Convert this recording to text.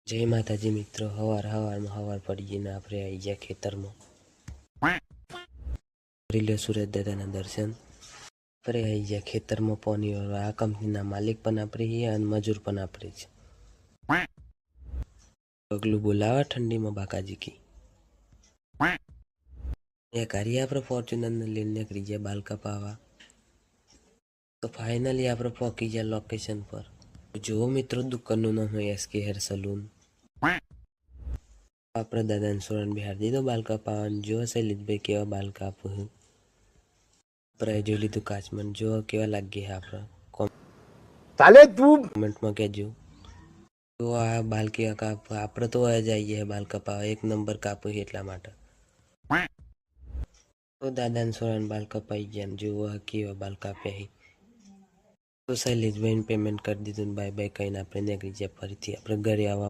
જય માતાજી મિત્રો, હવાર પડી ગઈને આપણે આવી ગયા ખેતરમાં. કરી લે સુરત દાદાના દર્શન. આપણે આવી ગયા ખેતરમાં પાણી વાળવા. આ કંપનીના માલિક પણ આપણે છીએ અને મજૂર પણ આપણે છે. પગલું બોલાવા ઠંડીમાં બાકાજી કી એ કરીએ આપણે ફોર્ચ્યુનરને લઈને નીકળી ગયા બાલ કપાવા. તો ફાઇનલી આપણે પહોંચી ગયા લોકેશન પર. જુઓ મિત્રો, દુકાનનું નામ હોય SK હેર સલૂન. આપણે દાદાને સોરન બિહાર દીધો બાલ કપાવવાનું. જો શૈલિતભાઈ કેવા બાલ કાપું. આપણે જોઈ લીધું કાચમાં. જો કેવા લાગી આપણે ચાલે તું કોમેન્ટમાં કહેજો. તો આ બાલ કેવા કાપ આપણે તો જઈએ બાલ કપાવા. એક નંબર કાપું એટલા માટે. તો દાદાને સોરન બાલ કપાઈ ગયા. જુઓ કેવા બાલ કાપ્યા. તો શૈલેષભાઈને પેમેન્ટ કરી દીધું. બાય બાય કહીને આપણે નીકળી ગયા ફરીથી આપણે ઘરે આવવા.